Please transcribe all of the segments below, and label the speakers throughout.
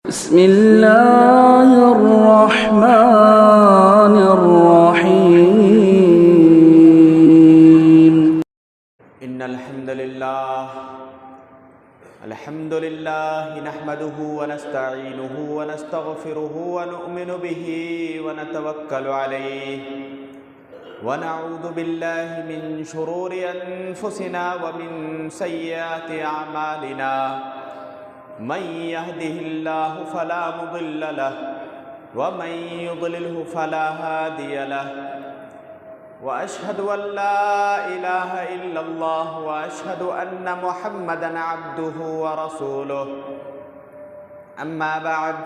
Speaker 1: بسم اللہ الرحمن الرحیم
Speaker 2: ان الحمد للہ نحمده ونستعینه ونستغفره ونؤمن به ونتوکل علیہ ونعوذ باللہ من شرور انفسنا ومن سیئات اعمالنا من يهده الله فلا مضل له ومن يضلله فلا هادي له وأشهد أن لا إله إلا الله وأشهد أن محمدًا عبده ورسوله أما بعد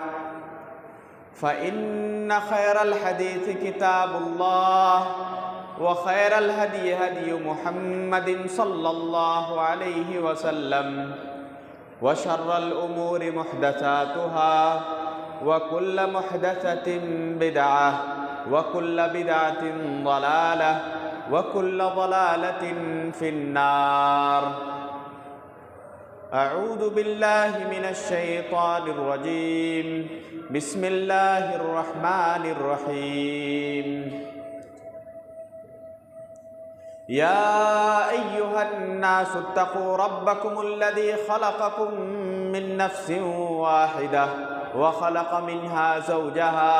Speaker 2: فإن خير الحديث كتاب الله وخير الهدي هدي محمد صلى الله عليه وسلم وشر الأمور محدثاتها وكل محدثة بدعة وكل بدعة ضلالة وكل ضلالة في النار. أعوذ بالله من الشيطان الرجيم. بسم الله الرحمن الرحيم. يا أيها الناس اتقوا ربكم الذي خلقكم من نفس واحدة وخلق منها زوجها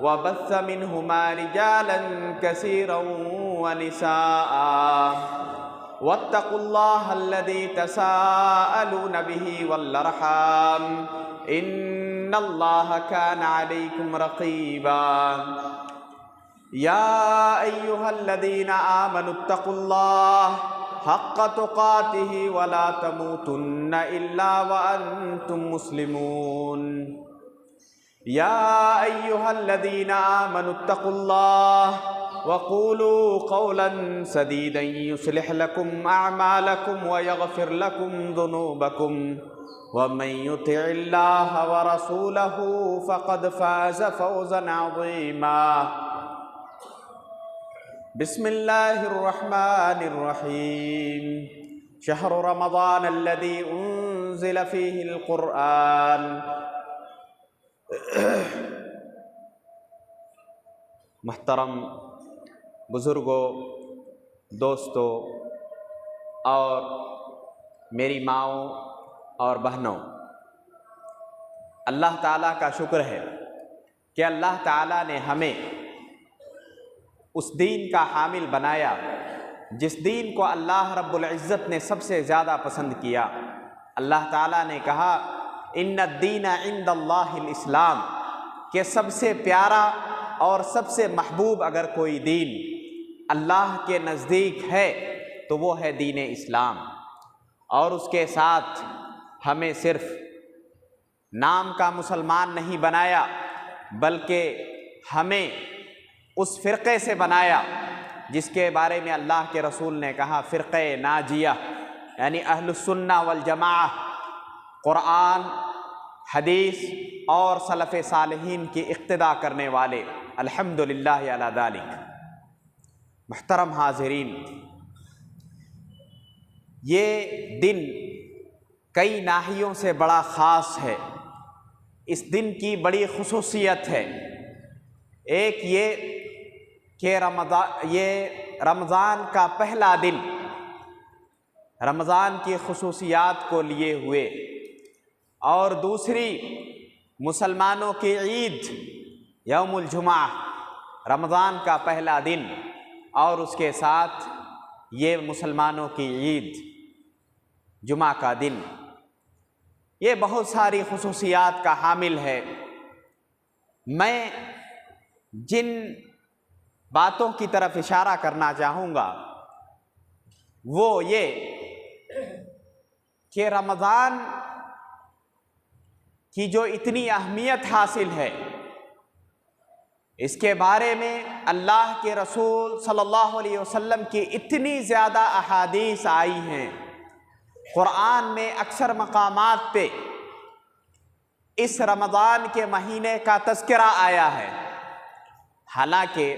Speaker 2: وبث منهما رجالا كثيرا ونساء واتقوا الله الذي تساءلون به والأرحام إن الله كان عليكم رقيبا. يا أيها الذين آمنوا اتقوا الله حق تقاته ولا تموتن إلا وأنتم مسلمون. يا أيها الذين آمنوا اتقوا الله وقولوا قولا سديدا يصلح لكم أعمالكم ويغفر لكم ذنوبكم ومن يطع الله ورسوله فقد فاز فوزا عظيما. بسم الله الرحمن الرحيم. شهر رمضان الذي أنزل فيه القرآن. محترم بزرگوں، دوستوں اور میری ماؤں اور بہنوں، اللہ تعالیٰ کا شکر ہے کہ اللہ تعالیٰ نے ہمیں اس دین کا حامل بنایا جس دین کو اللہ رب العزت نے سب سے زیادہ پسند کیا. اللہ تعالیٰ نے کہا ان الدین عند اللہ الاسلام، کہ سب سے پیارا اور سب سے محبوب اگر کوئی دین اللہ کے نزدیک ہے تو وہ ہے دین اسلام. اور اس کے ساتھ ہمیں صرف نام کا مسلمان نہیں بنایا بلکہ ہمیں اس فرقے سے بنایا جس کے بارے میں اللہ کے رسول نے کہا فرقہ ناجیہ، یعنی اہل السنہ والجماعہ، قرآن، حدیث اور سلف صالحین کی اقتداء کرنے والے. الحمدللہ علی ذالک. محترم حاضرین، یہ دن کئی ناحیوں سے بڑا خاص ہے. اس دن کی بڑی خصوصیت ہے. ایک یہ کہ یہ رمضان کا پہلا دن رمضان کی خصوصیات کو لیے ہوئے، اور دوسری مسلمانوں کی عید یوم الجمعہ، رمضان کا پہلا دن اور اس کے ساتھ یہ مسلمانوں کی عید جمعہ کا دن. یہ بہت ساری خصوصیات کا حامل ہے. میں جن باتوں کی طرف اشارہ کرنا چاہوں گا وہ یہ کہ رمضان کی جو اتنی اہمیت حاصل ہے اس کے بارے میں اللہ کے رسول صلی اللہ علیہ وسلم کی اتنی زیادہ احادیث آئی ہیں. قرآن میں اکثر مقامات پہ اس رمضان کے مہینے کا تذکرہ آیا ہے. حالانکہ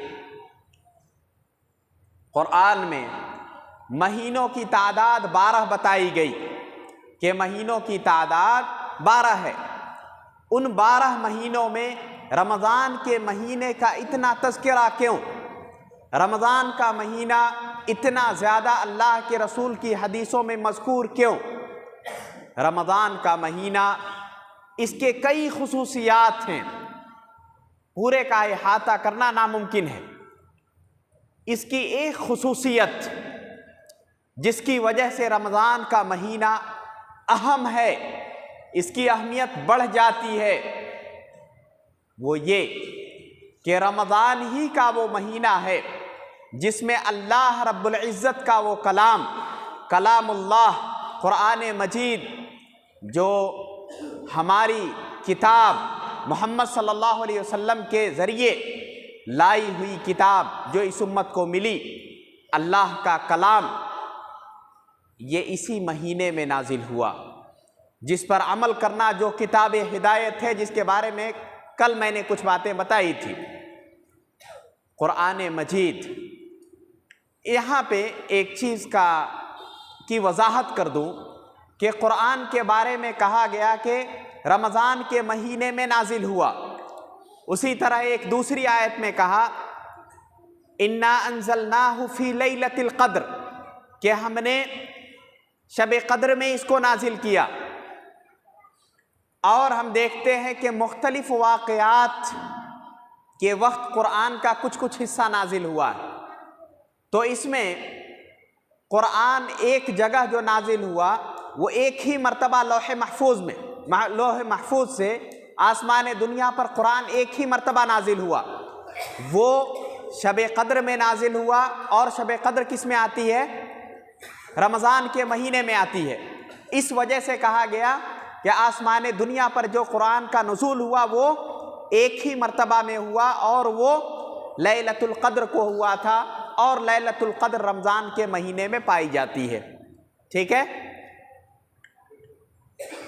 Speaker 2: قرآن میں مہینوں کی تعداد 12 بتائی گئی کہ مہینوں کی تعداد 12 ہے، ان 12 مہینوں میں رمضان کے مہینے کا اتنا تذکرہ کیوں؟ رمضان کا مہینہ اتنا زیادہ اللہ کے رسول کی حدیثوں میں مذکور کیوں؟ رمضان کا مہینہ، اس کے کئی خصوصیات ہیں، پورے کا احاطہ کرنا ناممکن ہے۔ اس کی ایک خصوصیت جس کی وجہ سے رمضان کا مہینہ اہم ہے، اس کی اہمیت بڑھ جاتی ہے، وہ یہ کہ رمضان ہی کا وہ مہینہ ہے جس میں اللہ رب العزت کا وہ کلام اللہ قرآن مجید، جو ہماری کتاب محمد صلی اللہ علیہ وسلم کے ذریعے لائی ہوئی کتاب جو اس امت کو ملی، اللہ کا کلام، یہ اسی مہینے میں نازل ہوا، جس پر عمل کرنا جو کتاب ہدایت ہے، جس کے بارے میں کل میں نے کچھ باتیں بتائی تھی۔ قرآن مجید، یہاں پہ ایک چیز کی وضاحت کر دوں کہ قرآن کے بارے میں کہا گیا کہ رمضان کے مہینے میں نازل ہوا، اسی طرح ایک دوسری آیت میں کہا انا انزلناہ فی لیلۃ القدر، کہ ہم نے شب قدر میں اس کو نازل کیا۔ اور ہم دیکھتے ہیں کہ مختلف واقعات کے وقت قرآن کا کچھ حصہ نازل ہوا ہے، تو اس میں قرآن ایک جگہ جو نازل ہوا وہ ایک ہی مرتبہ لوح محفوظ میں، لوح محفوظ سے آسمان دنیا پر قرآن ایک ہی مرتبہ نازل ہوا، وہ شب قدر میں نازل ہوا۔ اور شب قدر کس میں آتی ہے؟ رمضان کے مہینے میں آتی ہے۔ اس وجہ سے کہا گیا کہ آسمان دنیا پر جو قرآن کا نزول ہوا وہ ایک ہی مرتبہ میں ہوا، اور وہ لیلۃ القدر کو ہوا تھا، اور لیلۃ القدر رمضان کے مہینے میں پائی جاتی ہے، ٹھیک ہے۔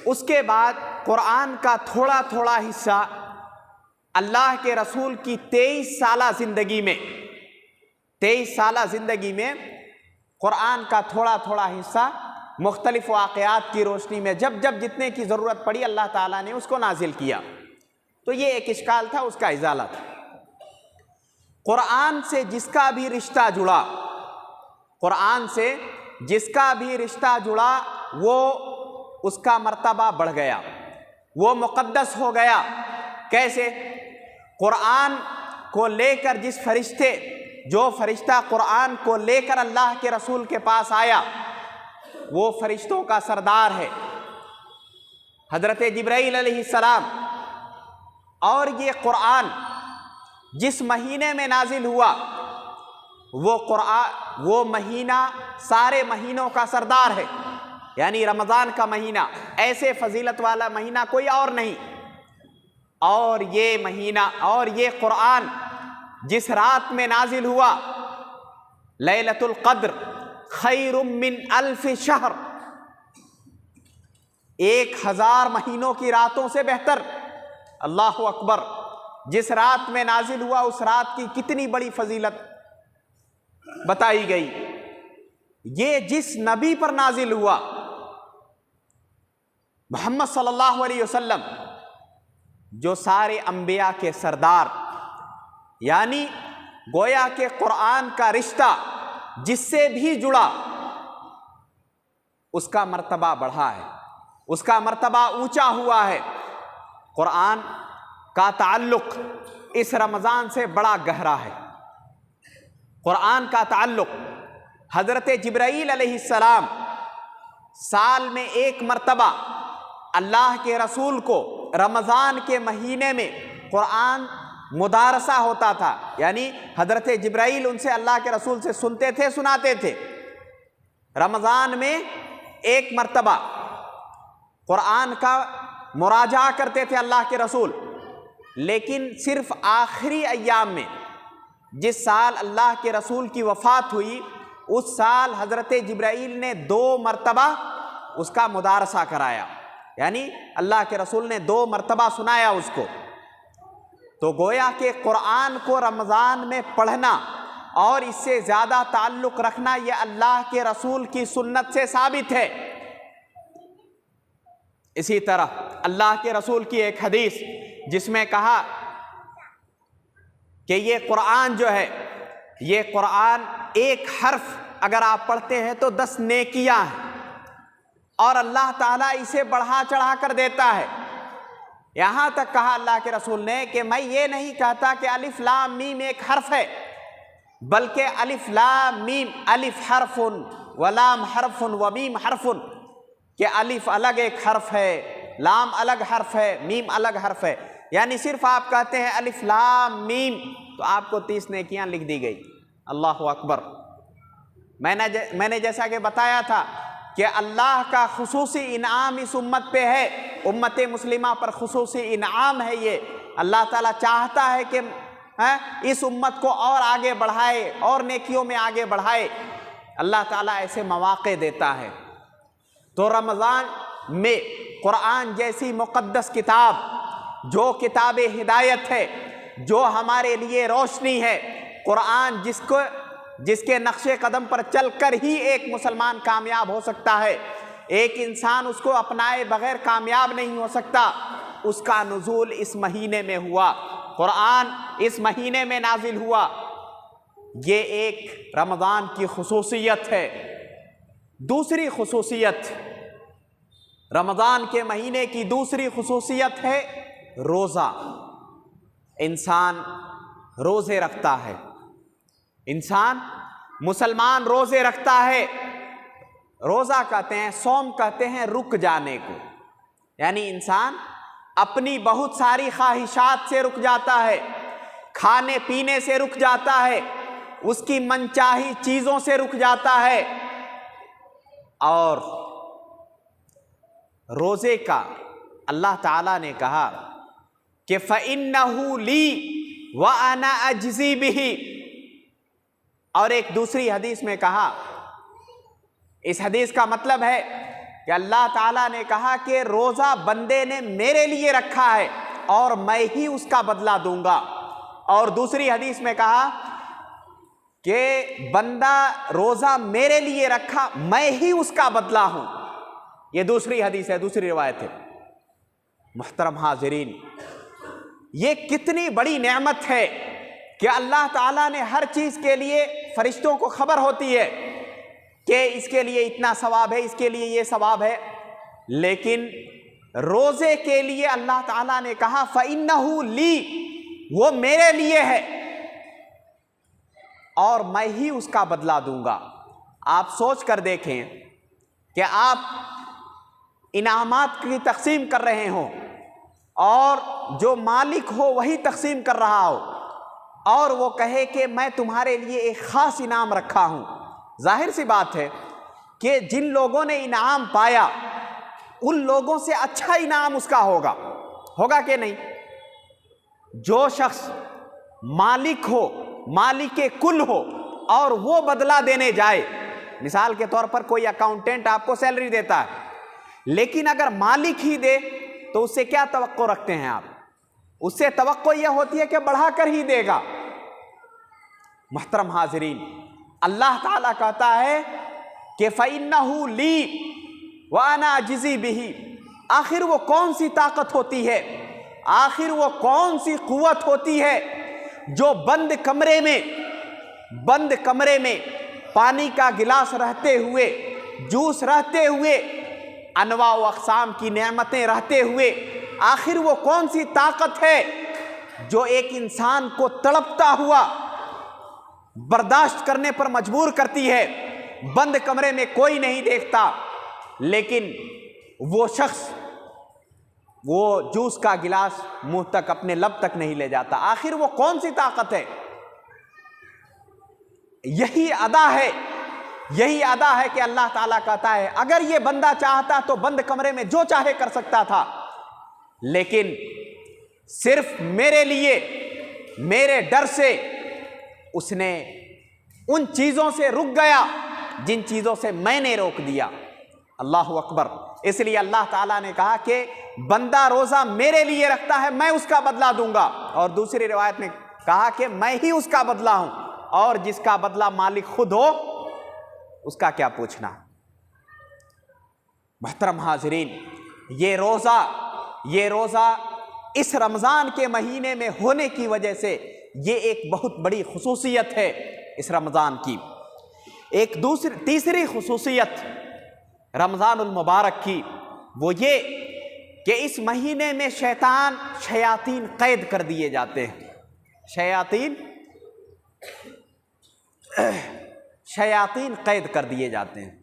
Speaker 2: اس کے بعد قرآن کا تھوڑا حصہ اللہ کے رسول کی 23 سالہ زندگی میں قرآن کا تھوڑا حصہ مختلف واقعات کی روشنی میں جب جتنے کی ضرورت پڑی اللہ تعالیٰ نے اس کو نازل کیا۔ تو یہ ایک اشکال تھا، اس کا ازالہ تھا۔ قرآن سے جس کا بھی رشتہ جڑا وہ اس کا مرتبہ بڑھ گیا، وہ مقدس ہو گیا۔ کیسے؟ قرآن کو لے کر جو فرشتہ قرآن کو لے کر اللہ کے رسول کے پاس آیا، وہ فرشتوں کا سردار ہے حضرت جبرائیل علیہ السلام۔ اور یہ قرآن جس مہینے میں نازل ہوا وہ مہینہ سارے مہینوں کا سردار ہے، یعنی رمضان کا مہینہ، ایسے فضیلت والا مہینہ کوئی اور نہیں۔ اور یہ قرآن جس رات میں نازل ہوا، لیلۃ القدر خیر من 1000 شہر، 1000 مہینوں کی راتوں سے بہتر۔ اللہ اکبر! جس رات میں نازل ہوا اس رات کی کتنی بڑی فضیلت بتائی گئی۔ یہ جس نبی پر نازل ہوا، محمد صلی اللہ علیہ وسلم، جو سارے انبیاء کے سردار، یعنی گویا کہ قرآن کا رشتہ جس سے بھی جڑا اس کا مرتبہ بڑھا ہے، اس کا مرتبہ اونچا ہوا ہے۔ قرآن کا تعلق اس رمضان سے بڑا گہرا ہے۔ قرآن کا تعلق حضرت جبرائیل علیہ السلام سال میں ایک مرتبہ اللہ کے رسول کو رمضان کے مہینے میں قرآن مدارسہ ہوتا تھا، یعنی حضرت جبرائیل ان سے اللہ کے رسول سے سنتے تھے، سناتے تھے۔ رمضان میں ایک مرتبہ قرآن کا مراجعہ کرتے تھے اللہ کے رسول، لیکن صرف آخری ایام میں، جس سال اللہ کے رسول کی وفات ہوئی اس سال حضرت جبرائیل نے 2 مرتبہ اس کا مدارسہ کرایا، یعنی اللہ کے رسول نے 2 مرتبہ سنایا اس کو۔ تو گویا کہ قرآن کو رمضان میں پڑھنا اور اس سے زیادہ تعلق رکھنا یہ اللہ کے رسول کی سنت سے ثابت ہے۔ اسی طرح اللہ کے رسول کی ایک حدیث جس میں کہا کہ یہ قرآن جو ہے، یہ قرآن ایک حرف اگر آپ پڑھتے ہیں تو 10 نیکیاں ہیں، اور اللہ تعالیٰ اسے بڑھا چڑھا کر دیتا ہے۔ یہاں تک کہا اللہ کے رسول نے کہ میں یہ نہیں کہتا کہ الف لام میم ایک حرف ہے، بلکہ الف لام میم، الف حرف ولام حرف ومیم حرف، کہ الف الگ ایک حرف ہے، لام الگ حرف ہے، میم الگ حرف ہے۔ یعنی صرف آپ کہتے ہیں الف لام میم تو آپ کو 30 نیکیاں لکھ دی گئی۔ اللہ اکبر۔ میں نے جیسا کہ بتایا تھا کہ اللہ کا خصوصی انعام اس امت پہ ہے، امت مسلمہ پر خصوصی انعام ہے یہ۔ اللہ تعالیٰ چاہتا ہے کہ اس امت کو اور آگے بڑھائے، اور نیکیوں میں آگے بڑھائے۔ اللہ تعالیٰ ایسے مواقع دیتا ہے۔ تو رمضان میں قرآن جیسی مقدس کتاب، جو کتاب ہدایت ہے، جو ہمارے لیے روشنی ہے، قرآن جس کے نقش قدم پر چل کر ہی ایک مسلمان کامیاب ہو سکتا ہے، ایک انسان اس کو اپنائے بغیر کامیاب نہیں ہو سکتا، اس کا نزول اس مہینے میں ہوا، قرآن اس مہینے میں نازل ہوا۔ یہ ایک رمضان کی خصوصیت ہے۔ دوسری خصوصیت، رمضان کے مہینے کی دوسری خصوصیت ہے روزہ۔ انسان روزے رکھتا ہے، انسان مسلمان روزے رکھتا ہے۔ روزہ کہتے ہیں، صوم کہتے ہیں رک جانے کو، یعنی انسان اپنی بہت ساری خواہشات سے رک جاتا ہے، کھانے پینے سے رک جاتا ہے، اس کی منچاہی چیزوں سے رک جاتا ہے۔ اور روزے کا اللہ تعالیٰ نے کہا کہ فَإِنَّهُ لِي وَأَنَا أَجْزِي بِهِ، اور ایک دوسری حدیث میں کہا، اس حدیث کا مطلب ہے کہ اللہ تعالیٰ نے کہا کہ روزہ بندے نے میرے لیے رکھا ہے اور میں ہی اس کا بدلہ دوں گا۔ اور دوسری حدیث میں کہا کہ بندہ روزہ میرے لیے رکھا، میں ہی اس کا بدلہ ہوں۔ یہ دوسری حدیث ہے، دوسری روایت ہے۔ محترم حاضرین، یہ کتنی بڑی نعمت ہے کہ اللہ تعالیٰ نے ہر چیز کے لیے، فرشتوں کو خبر ہوتی ہے کہ اس کے لیے اتنا ثواب ہے، اس کے لیے یہ ثواب ہے، لیکن روزے کے لیے اللہ تعالیٰ نے کہا فَإِنَّهُ لِي، وہ میرے لیے ہے اور میں ہی اس کا بدلہ دوں گا۔ آپ سوچ کر دیکھیں کہ آپ انعامات کی تقسیم کر رہے ہوں اور جو مالک ہو وہی تقسیم کر رہا ہو، اور وہ کہے کہ میں تمہارے لیے ایک خاص انعام رکھا ہوں۔ ظاہر سی بات ہے کہ جن لوگوں نے انعام پایا ان لوگوں سے اچھا انعام اس کا ہوگا کہ نہیں؟ جو شخص مالک ہو، مالک کل ہو، اور وہ بدلہ دینے جائے، مثال کے طور پر کوئی اکاؤنٹنٹ آپ کو سیلری دیتا ہے، لیکن اگر مالک ہی دے تو اس سے کیا توقع رکھتے ہیں آپ؟ اس سے توقع یہ ہوتی ہے کہ بڑھا کر ہی دے گا۔ محترم حاضرین، اللہ تعالیٰ کہتا ہے کہ فَإِنَّهُ لِي وَأَنَا أَجْزِي بِهِ۔ آخر وہ کون سی طاقت ہوتی ہے، آخر وہ کون سی قوت ہوتی ہے جو بند کمرے میں پانی کا گلاس رہتے ہوئے، جوس رہتے ہوئے، انواع و اقسام کی نعمتیں رہتے ہوئے، آخر وہ کون سی طاقت ہے جو ایک انسان کو تڑپتا ہوا برداشت کرنے پر مجبور کرتی ہے؟ بند کمرے میں کوئی نہیں دیکھتا، لیکن وہ شخص وہ جوس کا گلاس منہ تک، اپنے لب تک نہیں لے جاتا۔ آخر وہ کون سی طاقت ہے؟ یہی ادا ہے کہ اللہ تعالیٰ کہتا ہے اگر یہ بندہ چاہتا تو بند کمرے میں جو چاہے کر سکتا تھا، لیکن صرف میرے لیے، میرے ڈر سے اس نے ان چیزوں سے رک گیا جن چیزوں سے میں نے روک دیا۔ اللہ اکبر۔ اس لیے اللہ تعالیٰ نے کہا کہ بندہ روزہ میرے لیے رکھتا ہے، میں اس کا بدلہ دوں گا، اور دوسری روایت میں کہا کہ میں ہی اس کا بدلہ ہوں، اور جس کا بدلہ مالک خود ہو اس کا کیا پوچھنا۔ محترم حاضرین، یہ روزہ اس رمضان کے مہینے میں ہونے کی وجہ سے یہ ایک بہت بڑی خصوصیت ہے اس رمضان کی۔ ایک تیسری خصوصیت رمضان المبارک کی وہ یہ کہ اس مہینے میں شیاطین قید کر دیے جاتے ہیں۔ شیاطین قید کر دیے جاتے ہیں۔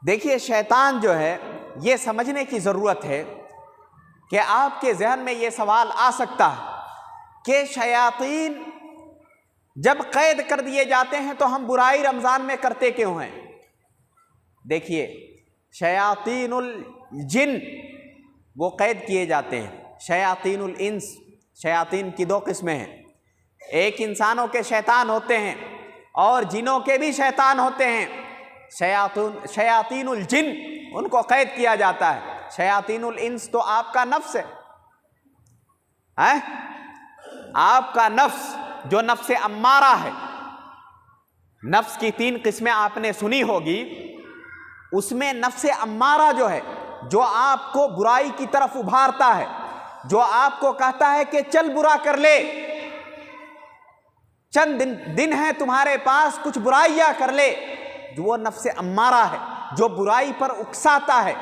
Speaker 2: دیکھیے شیطان جو ہے، یہ سمجھنے کی ضرورت ہے کہ آپ کے ذہن میں یہ سوال آ سکتا ہے کہ شیاطین جب قید کر دیے جاتے ہیں تو ہم برائی رمضان میں کرتے کیوں ہیں؟ دیکھیے شیاطین الجن وہ قید کیے جاتے ہیں، شیاطین الانس، شیاطین کی دو قسمیں ہیں، ایک انسانوں کے شیطان ہوتے ہیں اور جنوں کے بھی شیطان ہوتے ہیں۔ شیاطین الجن ان کو قید کیا جاتا ہے، شیاطین الانس تو آپ کا نفس ہے، آپ کا نفس جو نفس امارہ ہے۔ نفس کی 3 قسمیں آپ نے سنی ہوگی، اس میں نفس امارہ جو ہے، جو آپ کو برائی کی طرف ابھارتا ہے، جو آپ کو کہتا ہے کہ چل برا کر لے، چند دن ہیں تمہارے پاس، کچھ برائیاں کر لے، وہ نفس امارہ ہے جو برائی پر اکساتا ہے۔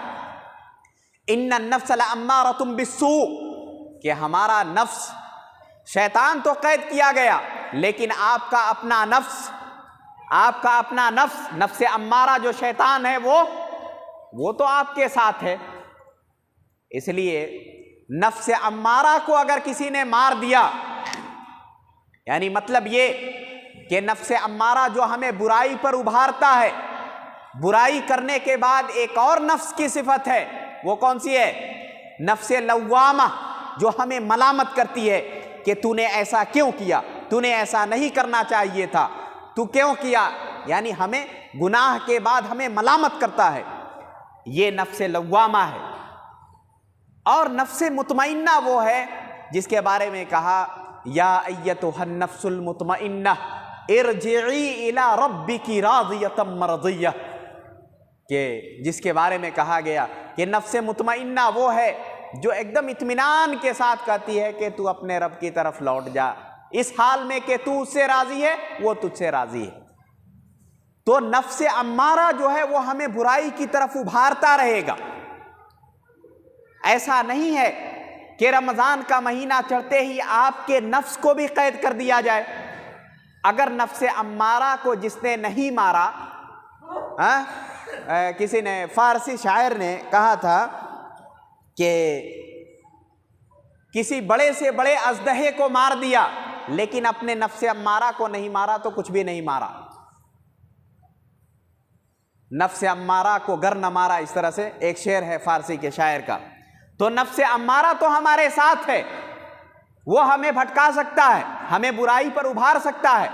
Speaker 2: ان النفس لامارۃ بالسوء، کہ ہمارا نفس، شیطان تو قید کیا گیا لیکن آپ کا اپنا نفس نفس امارہ جو شیطان ہے وہ تو آپ کے ساتھ ہے۔ اس لیے نفس امارہ کو اگر کسی نے مار دیا، یعنی مطلب یہ کہ نفس امارہ جو ہمیں برائی پر ابھارتا ہے، برائی کرنے کے بعد ایک اور نفس کی صفت ہے، وہ کون سی ہے؟ نفس لوامہ، جو ہمیں ملامت کرتی ہے کہ تو نے ایسا کیوں کیا، تو نے ایسا نہیں کرنا چاہیے تھا، تو کیوں کیا، یعنی ہمیں گناہ کے بعد ہمیں ملامت کرتا ہے، یہ نفس لوامہ ہے۔ اور نفس مطمئنہ وہ ہے جس کے بارے میں کہا یا ایتھا النفس المطمئنہ ارجعی الی ربک راضیۃ مرضیہ، کہ جس کے بارے میں کہا گیا کہ نفس مطمئنہ وہ ہے جو ایک دم اطمینان کے ساتھ کہتی ہے کہ تو اپنے رب کی طرف لوٹ جا، اس حال میں کہ تو اس سے راضی ہے وہ تجھ سے راضی ہے۔ تو نفس امارہ جو ہے وہ ہمیں برائی کی طرف ابھارتا رہے گا۔ ایسا نہیں ہے کہ رمضان کا مہینہ چڑھتے ہی آپ کے نفس کو بھی قید کر دیا جائے۔ اگر نفس امارہ کو جس نے نہیں مارا، کسی نے، فارسی شاعر نے کہا تھا کہ کسی بڑے سے بڑے اژدہے کو مار دیا لیکن اپنے نفس امارہ کو نہیں مارا تو کچھ بھی نہیں مارا۔ نفس امارہ کو گر نہ مارا، اس طرح سے ایک شعر ہے فارسی کے شاعر کا۔ تو نفس امارہ تو ہمارے ساتھ ہے، وہ ہمیں بھٹکا سکتا ہے، ہمیں برائی پر ابھار سکتا ہے۔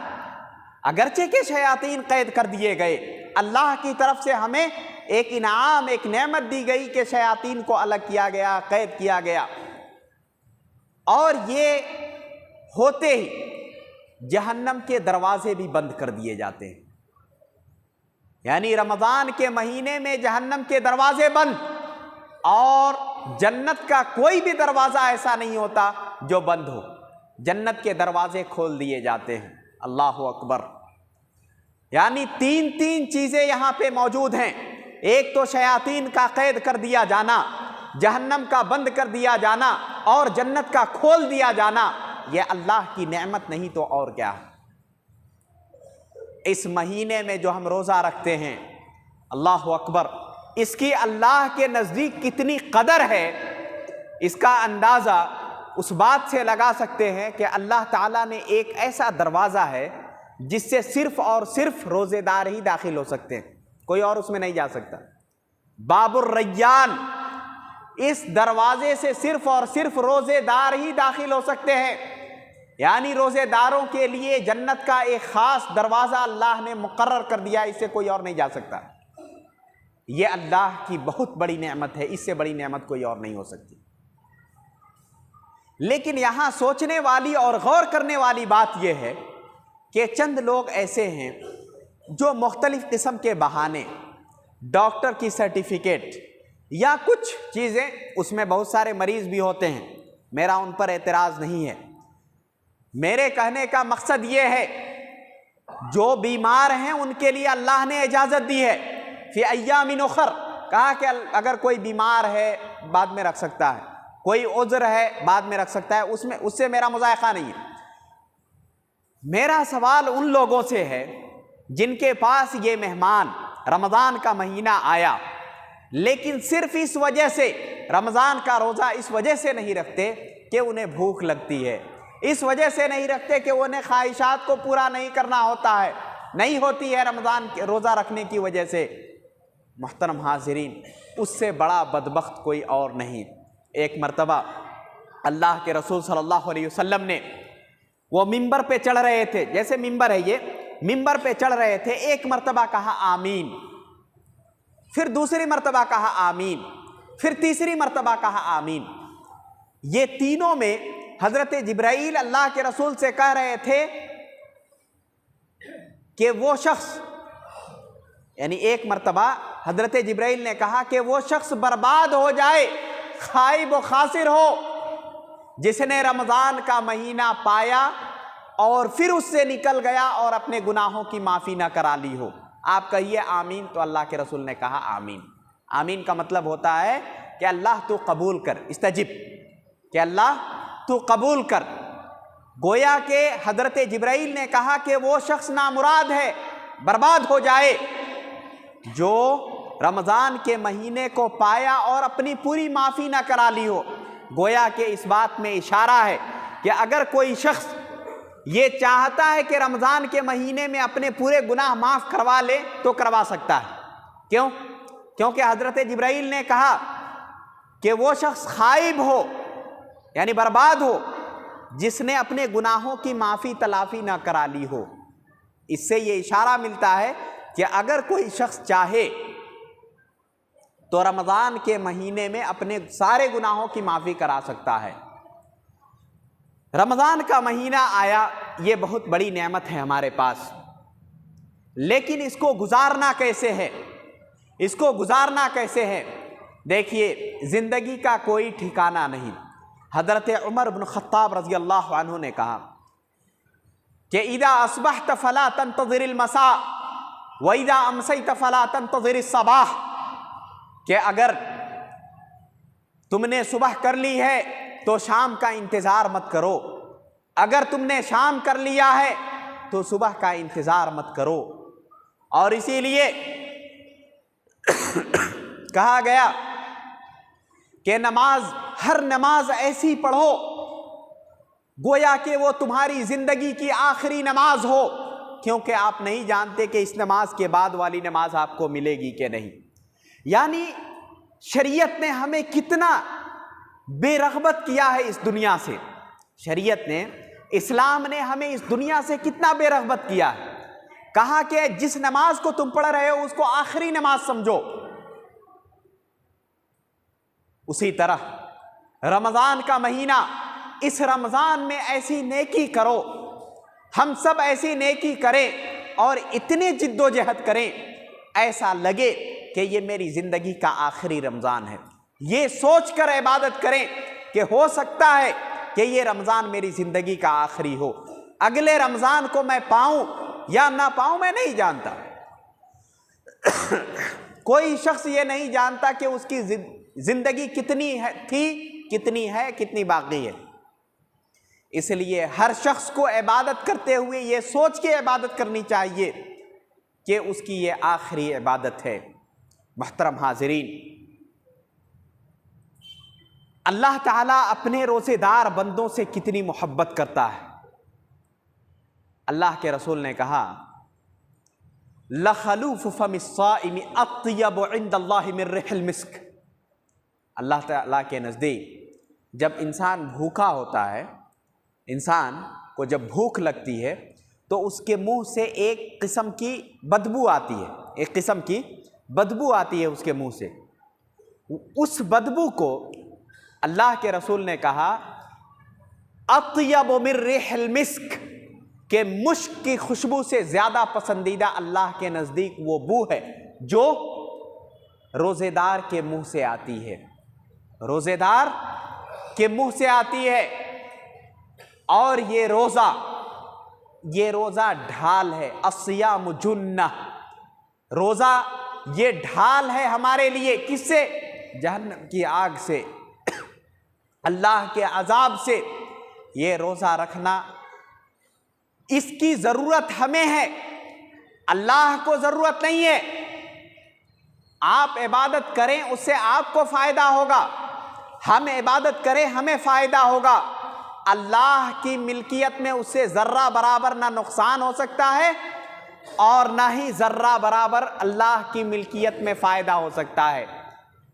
Speaker 2: اگرچہ کہ شیاطین قید کر دیے گئے، اللہ کی طرف سے ہمیں ایک انعام، ایک نعمت دی گئی کہ شیاطین کو الگ کیا گیا، قید کیا گیا، اور یہ ہوتے ہی جہنم کے دروازے بھی بند کر دیے جاتے ہیں۔ یعنی رمضان کے مہینے میں جہنم کے دروازے بند، اور جنت کا کوئی بھی دروازہ ایسا نہیں ہوتا جو بند ہو، جنت کے دروازے کھول دیے جاتے ہیں۔ اللہ اکبر۔ یعنی تین چیزیں یہاں پہ موجود ہیں، ایک تو شیاطین کا قید کر دیا جانا، جہنم کا بند کر دیا جانا، اور جنت کا کھول دیا جانا۔ یہ اللہ کی نعمت نہیں تو اور کیا ہے۔ اس مہینے میں جو ہم روزہ رکھتے ہیں، اللہ اکبر، اس کی اللہ کے نزدیک کتنی قدر ہے، اس کا اندازہ اس بات سے لگا سکتے ہیں کہ اللہ تعالیٰ نے ایک ایسا دروازہ ہے جس سے صرف اور صرف روزے دار ہی داخل ہو سکتے ہیں، کوئی اور اس میں نہیں جا سکتا۔ باب الریان، اس دروازے سے صرف اور صرف روزے دار ہی داخل ہو سکتے ہیں۔ یعنی روزے داروں کے لیے جنت کا ایک خاص دروازہ اللہ نے مقرر کر دیا، اس سے کوئی اور نہیں جا سکتا۔ یہ اللہ کی بہت بڑی نعمت ہے، اس سے بڑی نعمت کوئی اور نہیں ہو سکتی۔ لیکن یہاں سوچنے والی اور غور کرنے والی بات یہ ہے کہ چند لوگ ایسے ہیں جو مختلف قسم کے بہانے، ڈاکٹر کی سرٹیفکیٹ، یا کچھ چیزیں، اس میں بہت سارے مریض بھی ہوتے ہیں، میرا ان پر اعتراض نہیں ہے۔ میرے کہنے کا مقصد یہ ہے جو بیمار ہیں ان کے لیے اللہ نے اجازت دی ہے، فی ایام اخر، کہا کہ اگر کوئی بیمار ہے بعد میں رکھ سکتا ہے، کوئی عذر ہے بعد میں رکھ سکتا ہے، اس سے میرا مضائقہ نہیں ہے۔ میرا سوال ان لوگوں سے ہے جن کے پاس یہ مہمان رمضان کا مہینہ آیا، لیکن صرف اس وجہ سے رمضان کا روزہ اس وجہ سے نہیں رکھتے کہ انہیں بھوک لگتی ہے، اس وجہ سے نہیں رکھتے کہ انہیں خواہشات کو پورا نہیں کرنا ہوتا ہے، نہیں ہوتی ہے رمضان کے روزہ رکھنے کی وجہ سے۔ محترم حاضرین، اس سے بڑا بدبخت کوئی اور نہیں۔ ایک مرتبہ اللہ کے رسول صلی اللہ علیہ وسلم نے، وہ ممبر پہ چڑھ رہے تھے، جیسے ممبر ہے یہ، ممبر پہ چڑھ رہے تھے، ایک مرتبہ کہا آمین، پھر دوسری مرتبہ کہا آمین، پھر تیسری مرتبہ کہا آمین۔ یہ تینوں میں حضرت جبرائیل اللہ کے رسول سے کہہ رہے تھے کہ وہ شخص، یعنی ایک مرتبہ حضرت جبرائیل نے کہا کہ وہ شخص برباد ہو جائے، خائب و خاسر ہو، جس نے رمضان کا مہینہ پایا اور پھر اس سے نکل گیا اور اپنے گناہوں کی معافی نہ کرا لی ہو۔ آپ کہیے آمین، تو اللہ کے رسول نے کہا آمین۔ آمین کا مطلب ہوتا ہے کہ اللہ تو قبول کر، استجب، کہ اللہ تو قبول کر۔ گویا کہ حضرت جبرائیل نے کہا کہ وہ شخص نامراد ہے، برباد ہو جائے، جو رمضان کے مہینے کو پایا اور اپنی پوری معافی نہ کرا لی ہو۔ گویا کہ اس بات میں اشارہ ہے کہ اگر کوئی شخص یہ چاہتا ہے کہ رمضان کے مہینے میں اپنے پورے گناہ معاف کروا لے تو کروا سکتا ہے۔ کیوں؟ کیونکہ حضرت جبرائیل نے کہا کہ وہ شخص خائب ہو، یعنی برباد ہو، جس نے اپنے گناہوں کی معافی تلافی نہ کرا لی ہو۔ اس سے یہ اشارہ ملتا ہے کہ اگر کوئی شخص چاہے تو رمضان کے مہینے میں اپنے سارے گناہوں کی معافی کرا سکتا ہے۔ رمضان کا مہینہ آیا، یہ بہت بڑی نعمت ہے ہمارے پاس، لیکن اس کو گزارنا کیسے ہے؟ اس کو گزارنا کیسے ہے؟ دیکھیے، زندگی کا کوئی ٹھکانہ نہیں۔ حضرت عمر بن خطاب رضی اللہ عنہ نے کہا کہ اذا اصبحت فلا تنتظر المساء واذا امسیت فلا تنتظر الصباح، کہ اگر تم نے صبح کر لی ہے تو شام کا انتظار مت کرو، اگر تم نے شام کر لیا ہے تو صبح کا انتظار مت کرو۔ اور اسی لیے کہا گیا کہ نماز، ہر نماز ایسی پڑھو گویا کہ وہ تمہاری زندگی کی آخری نماز ہو، کیونکہ آپ نہیں جانتے کہ اس نماز کے بعد والی نماز آپ کو ملے گی کہ نہیں۔ یعنی شریعت نے ہمیں کتنا بے رغبت کیا ہے اس دنیا سے، شریعت نے، اسلام نے ہمیں اس دنیا سے کتنا بے رغبت کیا ہے۔ کہا کہ جس نماز کو تم پڑھ رہے ہو اس کو آخری نماز سمجھو۔ اسی طرح رمضان کا مہینہ، اس رمضان میں ایسی نیکی کرو، ہم سب ایسی نیکی کریں اور اتنے جد و جہد کریں ایسا لگے کہ یہ میری زندگی کا آخری رمضان ہے، یہ سوچ کر عبادت کریں کہ ہو سکتا ہے کہ یہ رمضان میری زندگی کا آخری ہو، اگلے رمضان کو میں پاؤں یا نہ پاؤں میں نہیں جانتا۔ کوئی شخص یہ نہیں جانتا کہ اس کی زندگی کتنی تھی، کتنی ہے، کتنی باقی ہے۔ اس لیے ہر شخص کو عبادت کرتے ہوئے یہ سوچ کے عبادت کرنی چاہیے کہ اس کی یہ آخری عبادت ہے۔ محترم حاضرین، اللہ تعالیٰ اپنے روزے دار بندوں سے کتنی محبت کرتا ہے۔ اللہ کے رسول نے کہا لَخَلُوفُ فَمِ الصَّائِمِ أَطْيَبُ عِنْدَ اللَّهِ مِنْ رِحِ الْمِسْكِ، اللہ تعالیٰ کے نزدیک جب انسان بھوکا ہوتا ہے، انسان کو جب بھوک لگتی ہے تو اس کے منہ سے ایک قسم کی بدبو آتی ہے، ایک قسم کی بدبو آتی ہے اس کے منہ سے۔ اس بدبو کو اللہ کے رسول نے کہا اطیب من ریح المسک، کہ مشک کی خوشبو سے زیادہ پسندیدہ اللہ کے نزدیک وہ بو ہے جو روزے دار کے منہ سے آتی ہے، روزے دار کے منہ سے آتی ہے۔ اور یہ روزہ ڈھال ہے، الصیام جنہ، روزہ یہ ڈھال ہے ہمارے لیے، کس سے؟ جہنم کی آگ سے، اللہ کے عذاب سے۔ یہ روزہ رکھنا، اس کی ضرورت ہمیں ہے، اللہ کو ضرورت نہیں ہے۔ آپ عبادت کریں اس سے آپ کو فائدہ ہوگا، ہم عبادت کریں ہمیں فائدہ ہوگا۔ اللہ کی ملکیت میں اس سے ذرہ برابر نہ نقصان ہو سکتا ہے اور نہ ہی ذرہ برابر اللہ کی ملکیت میں فائدہ ہو سکتا ہے۔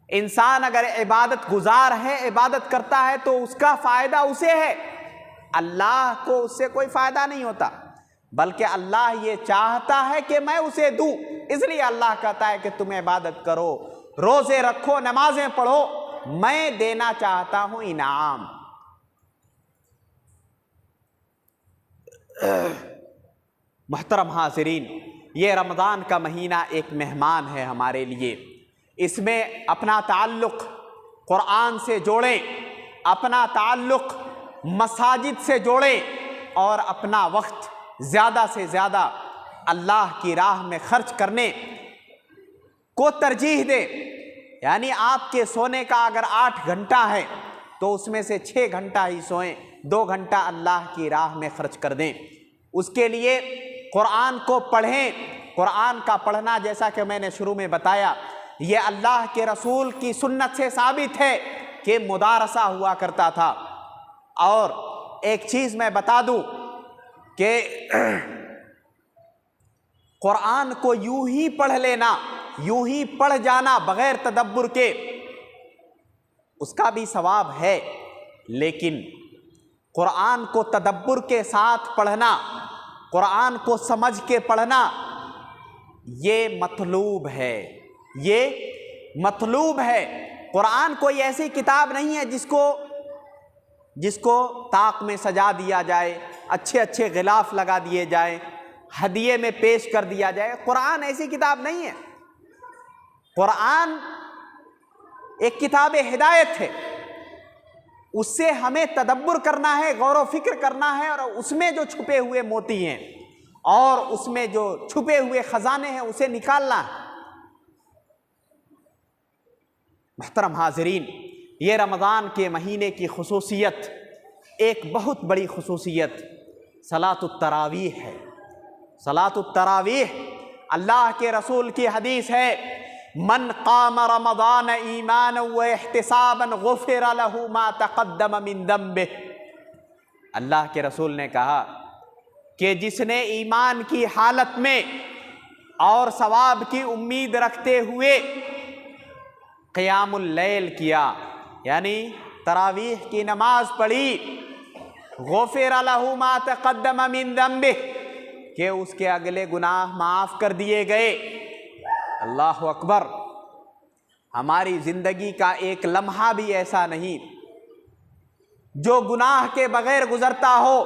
Speaker 2: انسان اگر عبادت گزار ہے، عبادت کرتا ہے تو اس کا فائدہ اسے ہے، اللہ کو اس سے کوئی فائدہ نہیں ہوتا، بلکہ اللہ یہ چاہتا ہے کہ میں اسے دوں، اس لیے اللہ کہتا ہے کہ تم عبادت کرو، روزے رکھو، نمازیں پڑھو، میں دینا چاہتا ہوں انعام۔ محترم حاضرین، یہ رمضان کا مہینہ ایک مہمان ہے ہمارے لیے، اس میں اپنا تعلق قرآن سے جوڑیں، اپنا تعلق مساجد سے جوڑیں اور اپنا وقت زیادہ سے زیادہ اللہ کی راہ میں خرچ کرنے کو ترجیح دیں۔ یعنی آپ کے سونے کا اگر 8 گھنٹہ ہے تو اس میں سے 6 گھنٹہ ہی سوئیں، 2 گھنٹہ اللہ کی راہ میں خرچ کر دیں۔ اس کے لیے قرآن کو پڑھیں۔ قرآن کا پڑھنا، جیسا کہ میں نے شروع میں بتایا، یہ اللہ کے رسول کی سنت سے ثابت ہے کہ مدارسہ ہوا کرتا تھا۔ اور ایک چیز میں بتا دوں کہ قرآن کو یوں ہی پڑھ لینا، یوں ہی پڑھ جانا بغیر تدبر کے، اس کا بھی ثواب ہے، لیکن قرآن کو تدبر کے ساتھ پڑھنا، قرآن کو سمجھ کے پڑھنا، یہ مطلوب ہے، یہ مطلوب ہے۔ قرآن کوئی ایسی کتاب نہیں ہے جس کو طاق میں سجا دیا جائے، اچھے اچھے غلاف لگا دیے جائیں، ہدیے میں پیش کر دیا جائے۔ قرآن ایسی کتاب نہیں ہے۔ قرآن ایک کتاب ہدایت ہے، اس سے ہمیں تدبر کرنا ہے، غور و فکر کرنا ہے، اور اس میں جو چھپے ہوئے موتی ہیں اور اس میں جو چھپے ہوئے خزانے ہیں اسے نکالنا ہے۔ محترم حاضرین، یہ رمضان کے مہینے کی خصوصیت، ایک بہت بڑی خصوصیت صلاۃ التراویح ہے۔ صلاۃ التراویح، اللہ کے رسول کی حدیث ہے، من قام رمضان ایمانا واحتسابا غفر له ما تقدم من ذنبه۔ اللہ کے رسول نے کہا کہ جس نے ایمان کی حالت میں اور ثواب کی امید رکھتے ہوئے قیام اللیل کیا، یعنی تراویح کی نماز پڑھی، غفر له ما تقدم من ذنبه، کہ اس کے اگلے گناہ معاف کر دیے گئے۔ اللہ اکبر! ہماری زندگی کا ایک لمحہ بھی ایسا نہیں جو گناہ کے بغیر گزرتا ہو۔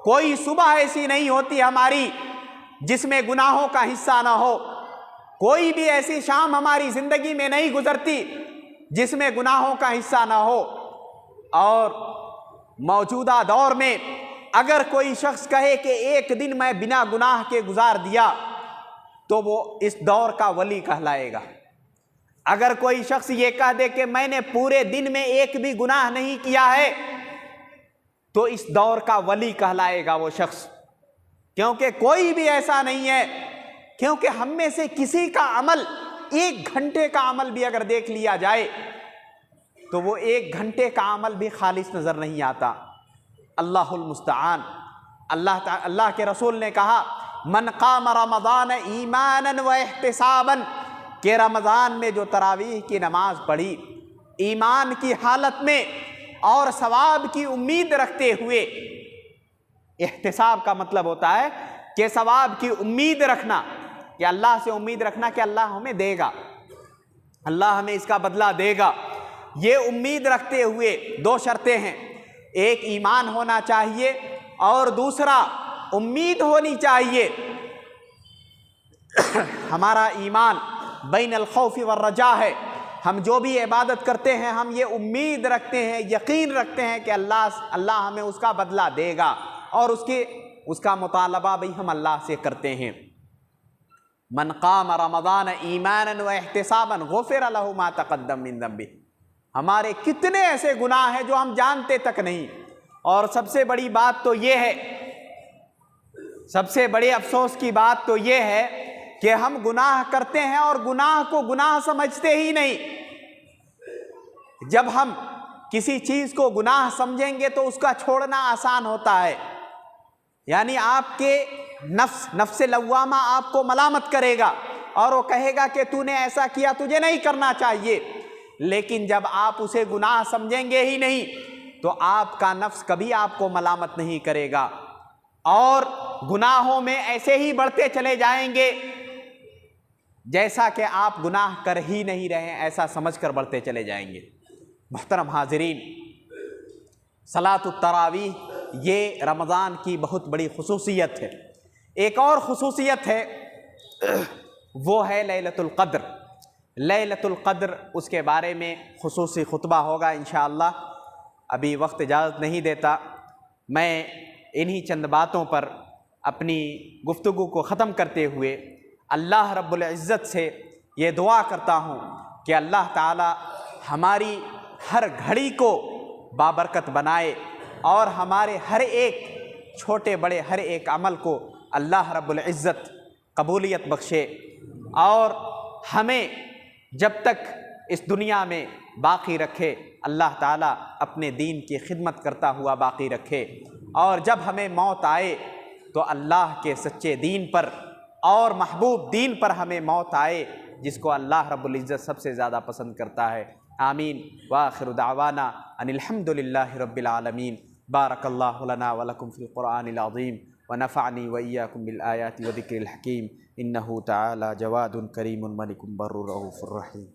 Speaker 2: کوئی صبح ایسی نہیں ہوتی ہماری جس میں گناہوں کا حصہ نہ ہو، کوئی بھی ایسی شام ہماری زندگی میں نہیں گزرتی جس میں گناہوں کا حصہ نہ ہو۔ اور موجودہ دور میں اگر کوئی شخص کہے کہ ایک دن میں بنا گناہ کے گزار دیا تو وہ اس دور کا ولی کہلائے گا۔ اگر کوئی شخص یہ کہہ دے کہ میں نے پورے دن میں ایک بھی گناہ نہیں کیا ہے تو اس دور کا ولی کہلائے گا وہ شخص، کیونکہ کوئی بھی ایسا نہیں ہے، کیونکہ ہم میں سے کسی کا عمل 1 گھنٹے کا عمل بھی اگر دیکھ لیا جائے تو وہ 1 گھنٹے کا عمل بھی خالص نظر نہیں آتا۔ اللہ المستعان۔ اللہ کے رسول نے کہا، من قام رمضان ایمانا و احتسابا، کہ رمضان میں جو تراویح کی نماز پڑھی ایمان کی حالت میں اور ثواب کی امید رکھتے ہوئے، احتساب کا مطلب ہوتا ہے کہ ثواب کی امید رکھنا، کہ اللہ سے امید رکھنا کہ اللہ ہمیں دے گا، اللہ ہمیں اس کا بدلہ دے گا۔ یہ امید رکھتے ہوئے 2 شرطیں ہیں، ایک ایمان ہونا چاہیے اور دوسرا امید ہونی چاہیے۔ ہمارا ایمان بین الخوف والرجاء ہے۔ ہم جو بھی عبادت کرتے ہیں ہم یہ امید رکھتے ہیں، یقین رکھتے ہیں کہ اللہ ہمیں اس کا بدلہ دے گا، اور اس کا مطالبہ بھی ہم اللہ سے کرتے ہیں۔ من قام رمضان ایمانا و احتسابا غفر له ما تقدم من ذنبہ۔ ہمارے کتنے ایسے گناہ ہیں جو ہم جانتے تک نہیں، اور سب سے بڑی بات تو یہ ہے، سب سے بڑے افسوس کی بات تو یہ ہے کہ ہم گناہ کرتے ہیں اور گناہ کو گناہ سمجھتے ہی نہیں۔ جب ہم کسی چیز کو گناہ سمجھیں گے تو اس کا چھوڑنا آسان ہوتا ہے، یعنی آپ کے نفس لوامہ آپ کو ملامت کرے گا اور وہ کہے گا کہ تو نے ایسا کیا، تجھے نہیں کرنا چاہیے۔ لیکن جب آپ اسے گناہ سمجھیں گے ہی نہیں تو آپ کا نفس کبھی آپ کو ملامت نہیں کرے گا، اور گناہوں میں ایسے ہی بڑھتے چلے جائیں گے جیسا کہ آپ گناہ کر ہی نہیں رہے ہیں، ایسا سمجھ کر بڑھتے چلے جائیں گے۔ محترم حاضرین، صلاۃ التراویح یہ رمضان کی بہت بڑی خصوصیت ہے۔ ایک اور خصوصیت ہے، وہ ہے لیلۃ القدر۔ لیلۃ القدر، اس کے بارے میں خصوصی خطبہ ہوگا انشاءاللہ، ابھی وقت اجازت نہیں دیتا۔ میں انہی چند باتوں پر اپنی گفتگو کو ختم کرتے ہوئے اللہ رب العزت سے یہ دعا کرتا ہوں کہ اللہ تعالی ہماری ہر گھڑی کو بابرکت بنائے، اور ہمارے ہر ایک چھوٹے بڑے ہر ایک عمل کو اللہ رب العزت قبولیت بخشے، اور ہمیں جب تک اس دنیا میں باقی رکھے اللہ تعالیٰ اپنے دین کی خدمت کرتا ہوا باقی رکھے، اور جب ہمیں موت آئے تو اللہ کے سچے دین پر اور محبوب دین پر ہمیں موت آئے، جس کو اللہ رب العزت سب سے زیادہ پسند کرتا ہے۔ آمین وآخر دعوانا ان الحمد للہ رب العالمین۔ بارک اللہ لنا ولکم فی القرآن العظیم ونفعنی وإیاکم بالآیات وذکر الحکیم، انہ تعالی جواد کریم ملک بر رؤوف الرحیم۔